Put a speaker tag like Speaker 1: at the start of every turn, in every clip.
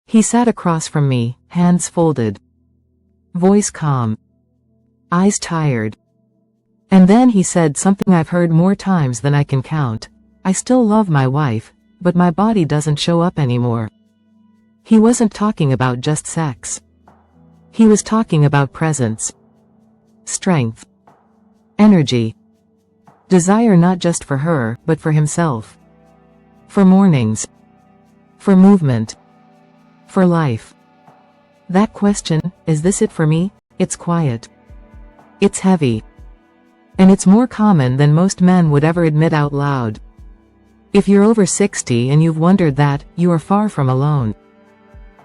Speaker 1: He sat across from me, hands folded. Voice calm. Eyes tired. And then he said something I've heard more times than I can count. I still love my wife, but my body doesn't show up anymore. He wasn't talking about just sex. He was talking about presence. Strength. Energy. Desire not just for her, but for himself. For mornings. For movement. For life. That question, is this it for me? It's quiet. It's heavy. And it's more common than most men would ever admit out loud. If you're over 60 and you've wondered that, you are far from alone.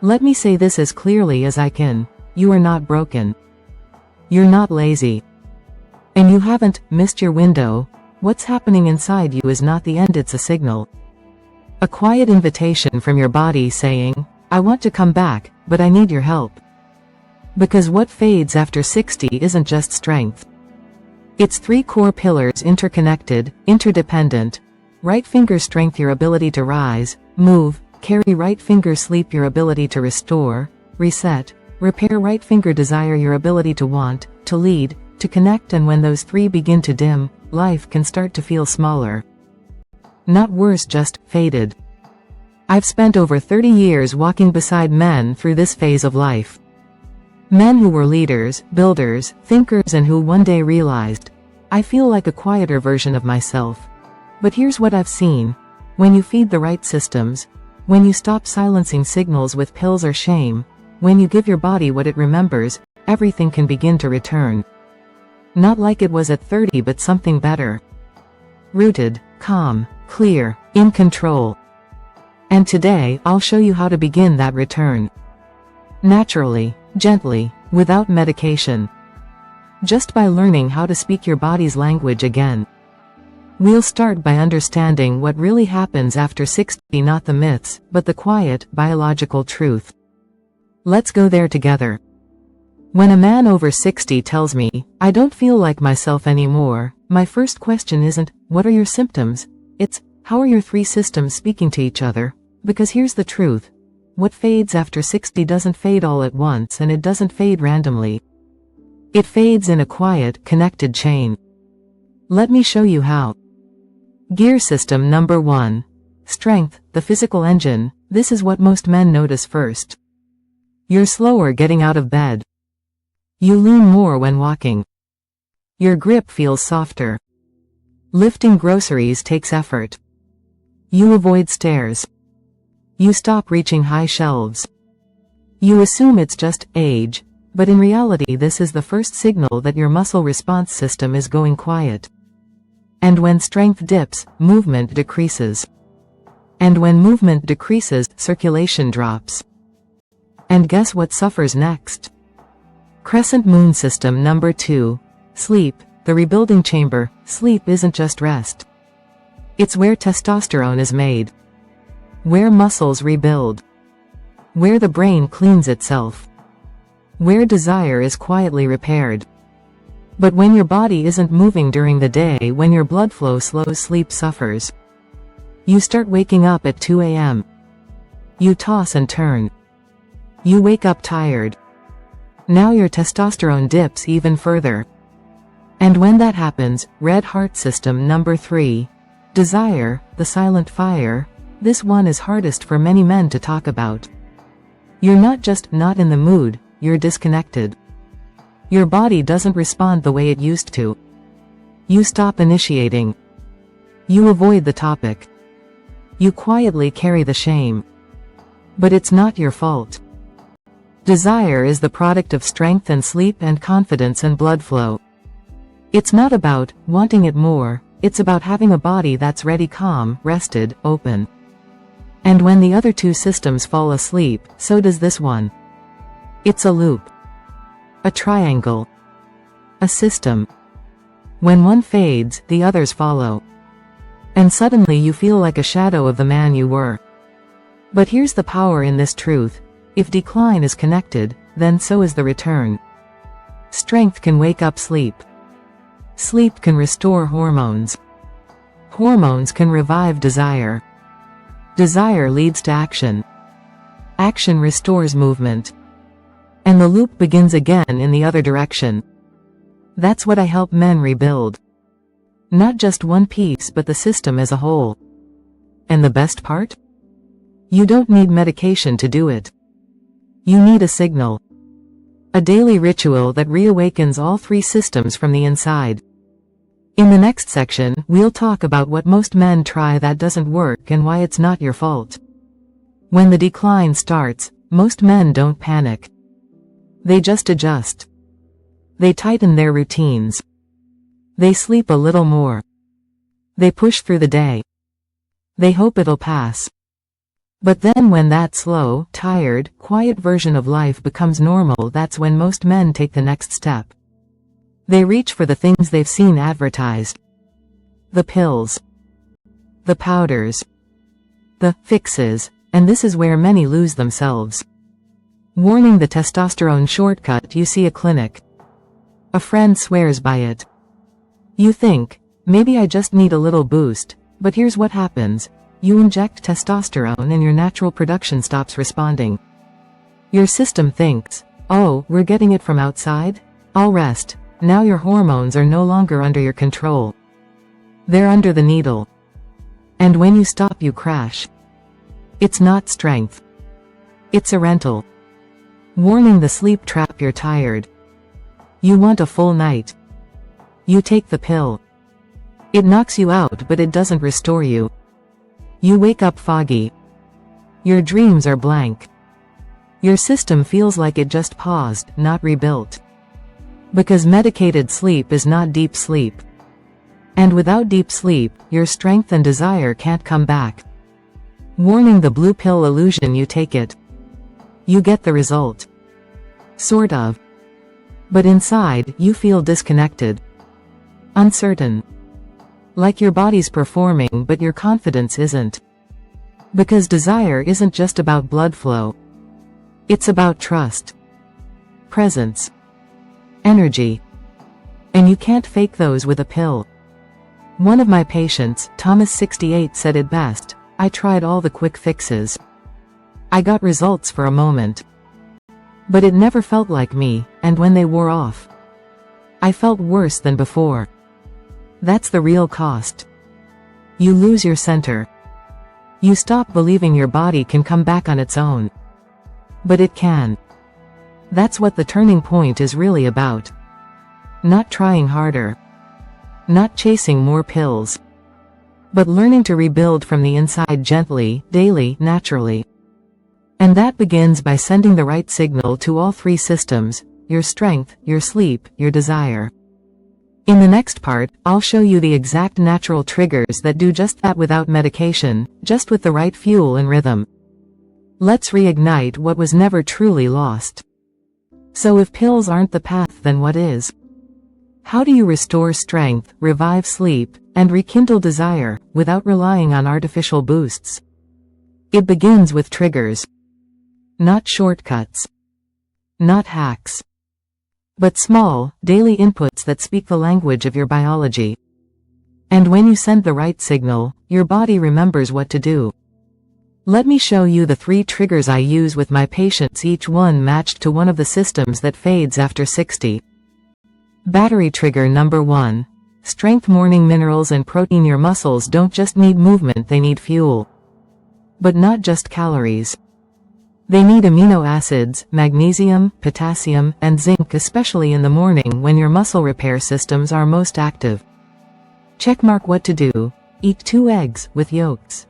Speaker 1: Let me say this as clearly as I can. You are not broken. You're not lazy. And you haven't missed your window. What's happening inside you is not the end, it's a signal. A quiet invitation from your body saying, I want to come back, but I need your help. Because what fades after 60 isn't just strength. It's 3 core pillars, interconnected, interdependent. Right finger strength, your ability to rise, move, carry. Right finger sleep, your ability to restore, reset, repair. Right finger desire, your ability to want, to lead, to connect. And when those 3 begin to dim, life can start to feel smaller. Not worse, just faded. I've spent over 30 years walking beside men through this phase of life. Men who were leaders, builders, thinkers, and who one day realized, I feel like a quieter version of myself. But here's what I've seen. When you feed the right systems, when you stop silencing signals with pills or shame, when you give your body what it remembers, everything can begin to return. Not like it was at 30, but something better. Rooted, calm, clear, in control. And today, I'll show you how to begin that return. Naturally, gently, without medication. Just by learning how to speak your body's language again. We'll start by understanding what really happens after 60, not the myths, but the quiet, biological truth. Let's go there together. When a man over 60 tells me, I don't feel like myself anymore, my first question isn't, what are your symptoms? It's, how are your 3 systems speaking to each other? Because here's the truth. What fades after 60 doesn't fade all at once, and it doesn't fade randomly. It fades in a quiet, connected chain. Let me show you how. Gear system number 1. Strength, the physical engine. This is what most men notice first. You're slower getting out of bed. You lean more when walking. Your grip feels softer. Lifting groceries takes effort. You avoid stairs. You stop reaching high shelves. You assume it's just age, but in reality this is the first signal that your muscle response system is going quiet. And when strength dips, movement decreases. And when movement decreases, circulation drops. And guess what suffers next? Crescent moon system number 2. Sleep, the rebuilding chamber. Sleep isn't just rest. It's where testosterone is made. Where muscles rebuild. Where the brain cleans itself. Where desire is quietly repaired. But when your body isn't moving during the day, when your blood flow slows, sleep suffers. You start waking up at 2 a.m. You toss and turn. You wake up tired. Now your testosterone dips even further. And when that happens, red heart system number 3. Desire, the silent fire. This one is hardest for many men to talk about. You're not just not in the mood, you're disconnected. Your body doesn't respond the way it used to. You stop initiating. You avoid the topic. You quietly carry the shame. But it's not your fault. Desire is the product of strength and sleep and confidence and blood flow. It's not about wanting it more, it's about having a body that's ready, calm, rested, open. And when the other 2 systems fall asleep, so does this one. It's a loop. A triangle. A system. When one fades, the others follow. And suddenly you feel like a shadow of the man you were. But here's the power in this truth. If decline is connected, then so is the return. Strength can wake up sleep. Sleep can restore hormones. Hormones can revive desire. Desire leads to action. Action restores movement. And the loop begins again in the other direction. That's what I help men rebuild. Not just one piece but the system as a whole. And the best part? You don't need medication to do it. You need a signal. A daily ritual that reawakens all three systems from the inside. In the next section, we'll talk about what most men try that doesn't work and why it's not your fault. When the decline starts, most men don't panic. They just adjust. They tighten their routines. They sleep a little more. They push through the day. They hope it'll pass. But then when that slow, tired, quiet version of life becomes normal, that's when most men take the next step. They reach for the things they've seen advertised. The pills. The powders. The fixes, and this is where many lose themselves. Warning: the testosterone shortcut. You see a clinic. A friend swears by it. You think, maybe I just need a little boost, but here's what happens. You inject testosterone and your natural production stops responding. Your system thinks, oh, we're getting it from outside? I'll rest. Now your hormones are no longer under your control. They're under the needle. And when you stop, you crash. It's not strength. It's a rental. Warning: the sleep trap. You're tired. You want a full night. You take the pill. It knocks you out, but it doesn't restore you. You wake up foggy. Your dreams are blank. Your system feels like it just paused, not rebuilt. Because medicated sleep is not deep sleep. And without deep sleep, your strength and desire can't come back. Warning: the blue pill illusion. You take it. You get the result. Sort of. But inside, you feel disconnected. Uncertain. Like your body's performing but your confidence isn't. Because desire isn't just about blood flow. It's about trust. Presence. Energy. And you can't fake those with a pill. One of my patients, Thomas 68, said it best: I tried all the quick fixes. I got results for a moment. But it never felt like me, and when they wore off, I felt worse than before. That's the real cost. You lose your center. You stop believing your body can come back on its own. But it can. That's what the turning point is really about. Not trying harder. Not chasing more pills. But learning to rebuild from the inside gently, daily, naturally. And that begins by sending the right signal to all three systems: your strength, your sleep, your desire. In the next part, I'll show you the exact natural triggers that do just that without medication, just with the right fuel and rhythm. Let's reignite what was never truly lost. So if pills aren't the path, then what is? How do you restore strength, revive sleep, and rekindle desire, without relying on artificial boosts? It begins with triggers. Not shortcuts. Not hacks. But small, daily inputs that speak the language of your biology. And when you send the right signal, your body remembers what to do. Let me show you the 3 triggers I use with my patients, each one matched to one of the systems that fades after 60. Battery trigger number 1. Strength. Morning minerals and protein. Your muscles don't just need movement, they need fuel. But not just calories. They need amino acids, magnesium, potassium, and zinc, especially in the morning when your muscle repair systems are most active. Checkmark what to do. Eat 2 eggs, with yolks.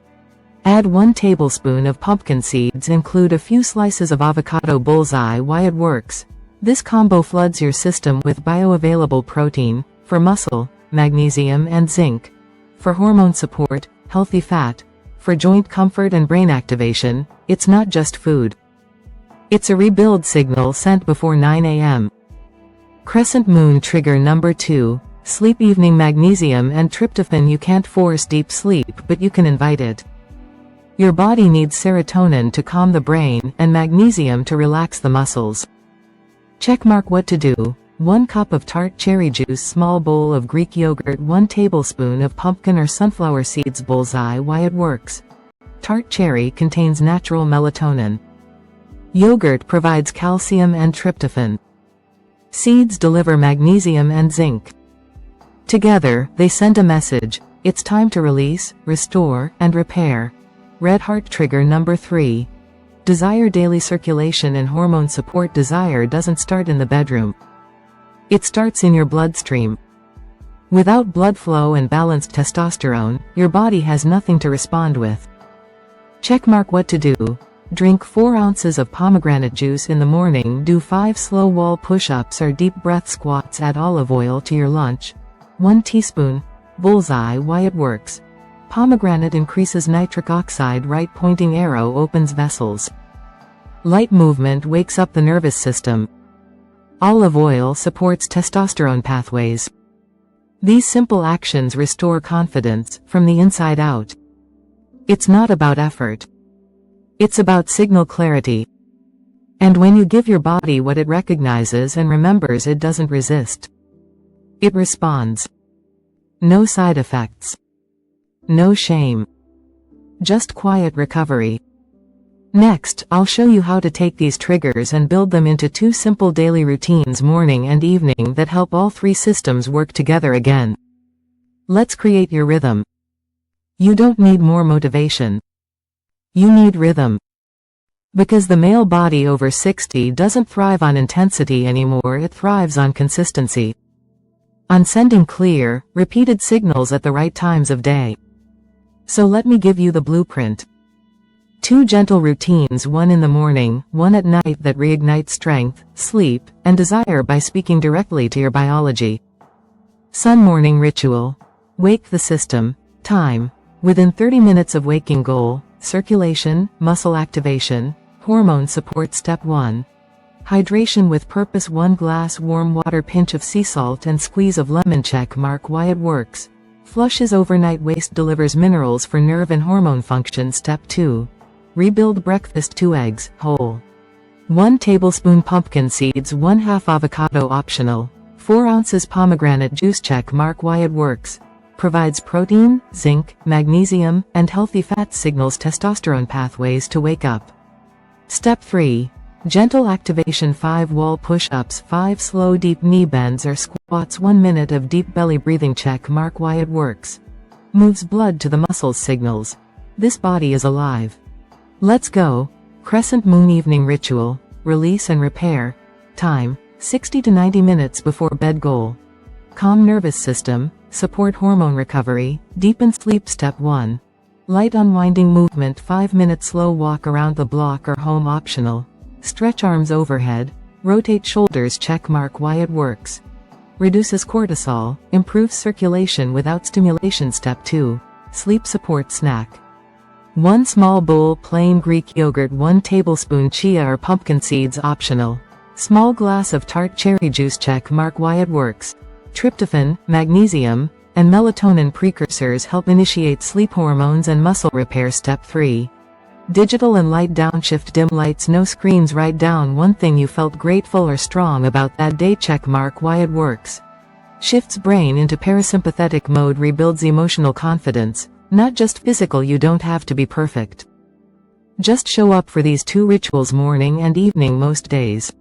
Speaker 1: Add 1 tablespoon of pumpkin seeds. Include a few slices of avocado. Bullseye. Why it works. This combo floods your system with bioavailable protein, for muscle, magnesium and zinc, for hormone support, healthy fat, for joint comfort and brain activation. It's not just food. It's a rebuild signal sent before 9 a.m. Crescent moon trigger number 2. Sleep. Evening. Magnesium and tryptophan. You can't force deep sleep, but you can invite it. Your body needs serotonin to calm the brain, and magnesium to relax the muscles. Checkmark what to do. 1 cup of tart cherry juice. Small bowl of Greek yogurt. 1 tablespoon of pumpkin or sunflower seeds. Bullseye. Why it works. Tart cherry contains natural melatonin. Yogurt provides calcium and tryptophan. Seeds deliver magnesium and zinc. Together, they send a message: it's time to release, restore, and repair. Red heart trigger number 3. Desire daily circulation and hormone support. Desire doesn't start in the bedroom. It starts in your bloodstream. Without blood flow and balanced testosterone, your body has nothing to respond with. Checkmark. What to do: drink 4 ounces of pomegranate juice in the morning. Do 5 slow wall push-ups or deep breath squats. Add olive oil to your lunch. 1 teaspoon. Bullseye. Why it works. Pomegranate increases nitric oxide. Right pointing arrow opens vessels. Light movement wakes up the nervous system. Olive oil supports testosterone pathways. These simple actions restore confidence from the inside out. It's not about effort. It's about signal clarity. And when you give your body what it recognizes and remembers, it doesn't resist. It responds. No side effects. No shame. Just quiet recovery. Next, I'll show you how to take these triggers and build them into 2 simple daily routines, morning and evening, that help all 3 systems work together again. Let's create your rhythm. You don't need more motivation. You need rhythm. Because the male body over 60 doesn't thrive on intensity anymore, it thrives on consistency. On sending clear, repeated signals at the right times of day. So let me give you the blueprint. 2 gentle routines, 1 in the morning, 1 at night, that reignite strength, sleep, and desire by speaking directly to your biology. Sun morning ritual. Wake the system. Time. Within 30 minutes of waking. Goal: circulation, muscle activation, hormone support. Step 1. Hydration with purpose. 1 glass warm water, pinch of sea salt, and squeeze of lemon. Check mark. Why it works. Flushes overnight waste, delivers minerals for nerve and hormone function. Step 2. Rebuild breakfast. 2 eggs, whole. 1 tablespoon pumpkin seeds. 1/2 avocado, optional. 4 ounces pomegranate juice. Check mark. Why it works. Provides protein, zinc, magnesium, and healthy fats. Signals testosterone pathways to wake up. Step 3. Gentle activation. 5 wall push-ups, 5 slow deep knee bends or squats, 1 minute of deep belly breathing. Check mark. Why it works. Moves blood to the muscles. Signals this body is alive. Let's go. Crescent moon evening ritual. Release and repair. Time: 60 to 90 minutes before bed. Goal: calm nervous system, support hormone recovery, deepen sleep. Step 1. Light unwinding movement. 5 minute slow walk around the block or home, optional. Stretch arms overhead, rotate shoulders. Check mark. Why it works. Reduces cortisol, improves circulation without stimulation. Step 2. Sleep support snack. 1 small bowl plain Greek yogurt, 1 tablespoon chia or pumpkin seeds, optional. Small glass of tart cherry juice. Check mark. Why it works. Tryptophan, magnesium, and melatonin precursors help initiate sleep hormones and muscle repair. Step 3. Digital and light downshift. Dim lights, no screens. Write down 1 thing you felt grateful or strong about that day. Check mark. Why it works. Shifts brain into parasympathetic mode, rebuilds emotional confidence. Not just physical. You don't have to be perfect. Just show up for these 2 rituals, morning and evening, most days.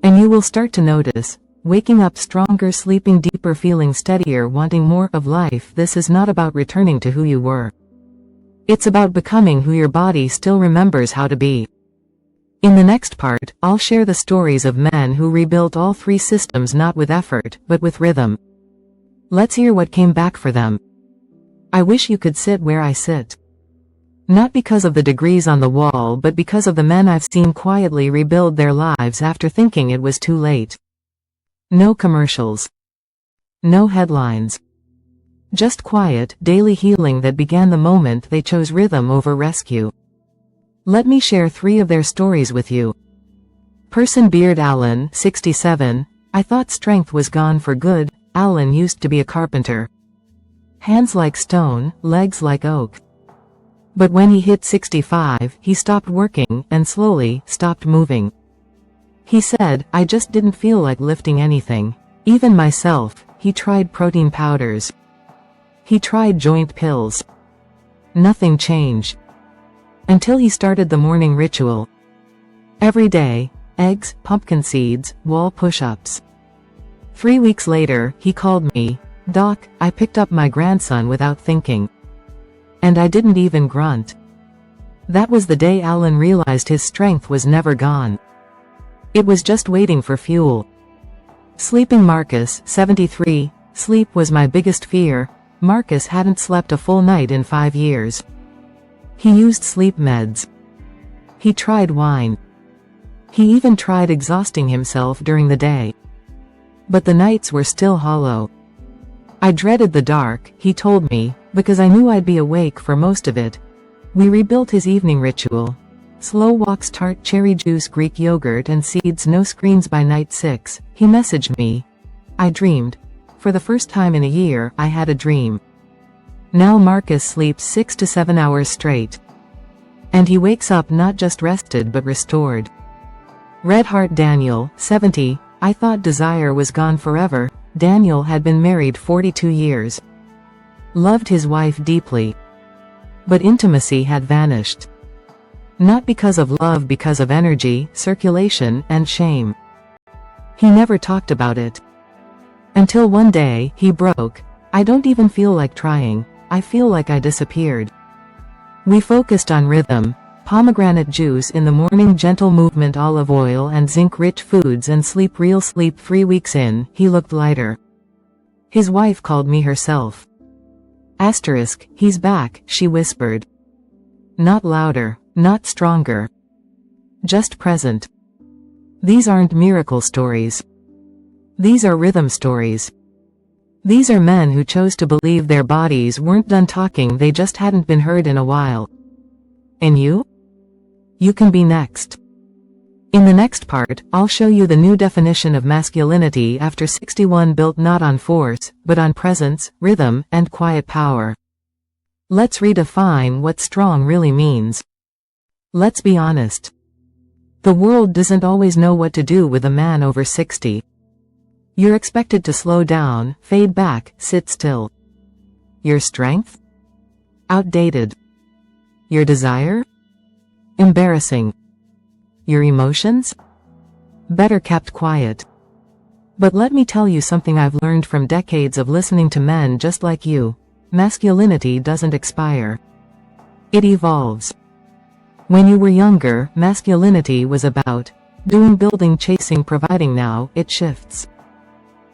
Speaker 1: And you will start to notice waking up stronger, sleeping deeper, feeling steadier, wanting more of life. This is not about returning to who you were. It's about becoming who your body still remembers how to be. In the next part, I'll share the stories of men who rebuilt all 3 systems, not with effort, but with rhythm. Let's hear what came back for them. I wish you could sit where I sit. Not because of the degrees on the wall, but because of the men I've seen quietly rebuild their lives after thinking it was too late. No commercials. No headlines. Just quiet, daily healing that began the moment they chose rhythm over rescue. Let me share 3 of their stories with you. Person: Beard Allen, 67. I thought strength was gone for good. Allen used to be a carpenter. Hands like stone, legs like oak. But when he hit 65, he stopped working, and slowly, stopped moving. He said, I just didn't feel like lifting anything. Even myself. He tried protein powders. He tried joint pills. Nothing changed. Until he started the morning ritual. Every day, eggs, pumpkin seeds, wall push-ups. 3 weeks later, he called me, "Doc, I picked up my grandson without thinking. And I didn't even grunt." That was the day Alan realized his strength was never gone. It was just waiting for fuel. Sleeping Marcus, 73, sleep was my biggest fear. Marcus hadn't slept a full night in 5 years. He used sleep meds. He tried wine. He even tried exhausting himself during the day. But the nights were still hollow. I dreaded the dark, he told me, because I knew I'd be awake for most of it. We rebuilt his evening ritual. Slow walks, tart cherry juice, Greek yogurt and seeds, no screens by night 6. He messaged me. I dreamed. For the first time in a year, I had a dream. Now Marcus sleeps 6 to 7 hours straight. And he wakes up not just rested but restored. Red Heart Daniel, 70, I thought desire was gone forever. Daniel had been married 42 years. Loved his wife deeply. But intimacy had vanished. Not because of love, because of energy, circulation, and shame. He never talked about it. Until one day, he broke. "I don't even feel like trying. I feel like I disappeared." We focused on rhythm. Pomegranate juice in the morning, gentle movement, olive oil and zinc-rich foods, and sleep. Real sleep. 3 weeks in, he looked lighter. His wife called me herself. Asterisk, he's back, she whispered. Not louder, not stronger. Just present. These aren't miracle stories. These are rhythm stories. These are men who chose to believe their bodies weren't done talking, they just hadn't been heard in a while. And you? You can be next. In the next part, I'll show you the new definition of masculinity after 61, built not on force, but on presence, rhythm, and quiet power. Let's redefine what strong really means. Let's be honest. The world doesn't always know what to do with a man over 60. You're expected to slow down, fade back, sit still. Your strength? Outdated. Your desire? Embarrassing. Your emotions? Better kept quiet. But let me tell you something I've learned from decades of listening to men just like you. Masculinity doesn't expire. It evolves. When you were younger, masculinity was about doing, building, chasing, providing. Now, it shifts.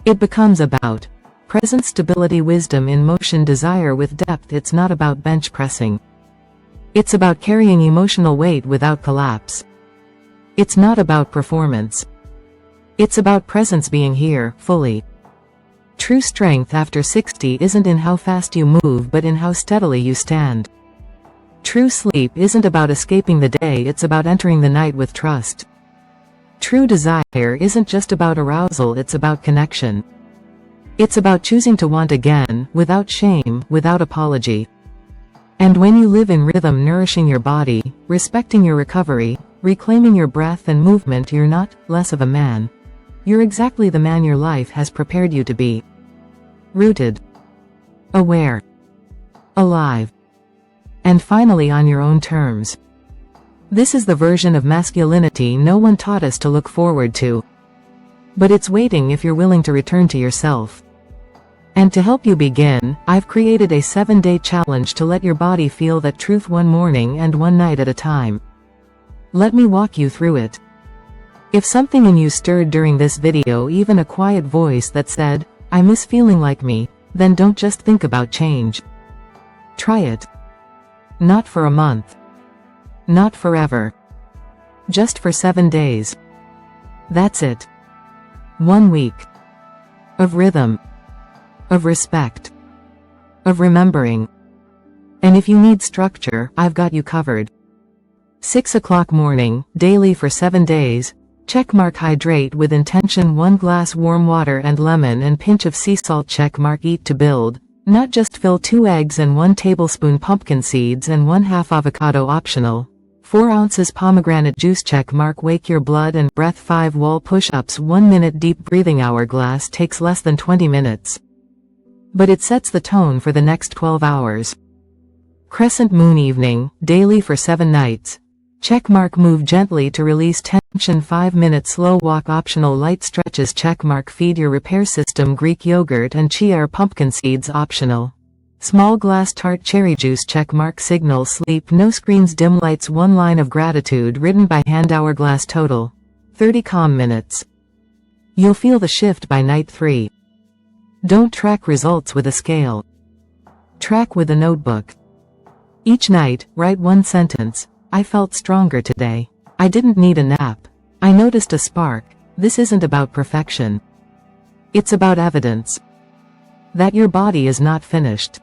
Speaker 1: It becomes about presence, stability, wisdom in motion, desire with depth. It's not about bench pressing. It's about carrying emotional weight without collapse. It's not about performance. It's about presence, being here, fully. True strength after 60 isn't in how fast you move but in how steadily you stand. True sleep isn't about escaping the day, it's about entering the night with trust. True desire isn't just about arousal, it's about connection. It's about choosing to want again, without shame, without apology. And when you live in rhythm, nourishing your body, respecting your recovery, reclaiming your breath and movement, you're not less of a man. You're exactly the man your life has prepared you to be. Rooted. Aware. Alive. And finally on your own terms. This is the version of masculinity no one taught us to look forward to. But it's waiting if you're willing to return to yourself. And to help you begin, I've created a 7-day challenge to let your body feel that truth, one morning and one night at a time. Let me walk you through it. If something in you stirred during this video, even a quiet voice that said, "I miss feeling like me," then don't just think about change. Try it. Not for a month. Not forever. Just for 7 days. That's it. 1 week. Of rhythm. Of respect. Of remembering. And if you need structure, I've got you covered. 6 o'clock morning, daily for 7 days. Checkmark. Hydrate with intention, 1 glass warm water and lemon and pinch of sea salt. Checkmark. Eat to build. Not just fill. 2 eggs and 1 tablespoon pumpkin seeds and 1/2 avocado optional. 4 ounces pomegranate juice. Checkmark. Wake your blood and breath. 5 wall push-ups. 1 minute deep breathing. Hourglass takes less than 20 minutes. But it sets the tone for the next 12 hours. Crescent moon evening, daily for 7 nights. Checkmark move gently to release tension. 5-minute slow walk optional. Light stretches. Checkmark feed your repair system. Greek yogurt and chia or pumpkin seeds optional. Small glass tart cherry juice. Checkmark signal. Sleep. No screens. Dim lights. 1 line of gratitude written by hand. Hourglass total 30 calm minutes. You'll feel the shift by night 3. Don't track results with a scale. Track with a notebook. Each night, write 1 sentence. I felt stronger today. I didn't need a nap. I noticed a spark. This isn't about perfection. It's about evidence. That your body is not finished.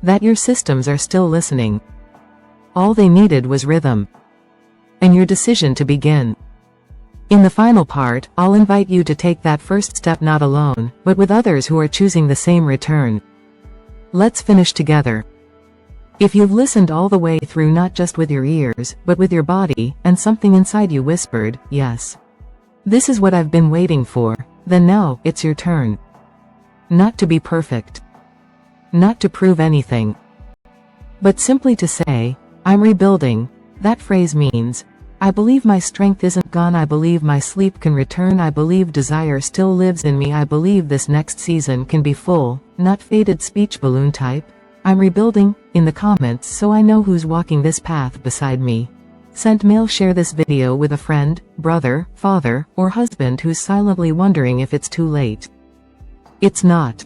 Speaker 1: That your systems are still listening. All they needed was rhythm. And your decision to begin. In the final part, I'll invite you to take that first step not alone, but with others who are choosing the same return. Let's finish together. If you've listened all the way through, not just with your ears, but with your body, and something inside you whispered, yes. This is what I've been waiting for, then now, it's your turn. Not to be perfect. Not to prove anything. But simply to say, I'm rebuilding. That phrase means, I believe my strength isn't gone. I believe my sleep can return. I believe desire still lives in me. I believe this next season can be full, not faded. Speech balloon type. I'm rebuilding, in the comments so I know who's walking this path beside me. Sent mail. Share this video with a friend, brother, father, or husband who's silently wondering if it's too late. It's not.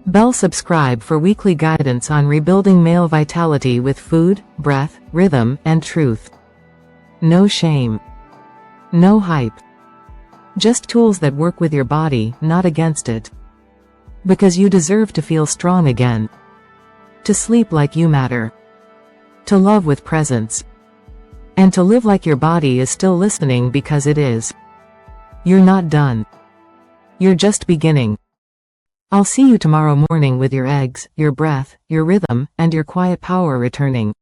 Speaker 1: Bell. Subscribe for weekly guidance on rebuilding male vitality with food, breath, rhythm, and truth. No shame. No hype. Just tools that work with your body, not against it. Because you deserve to feel strong again. To sleep like you matter. To love with presence. And to live like your body is still listening, because it is. You're not done. You're just beginning. I'll see you tomorrow morning with your eggs, your breath, your rhythm, and your quiet power returning.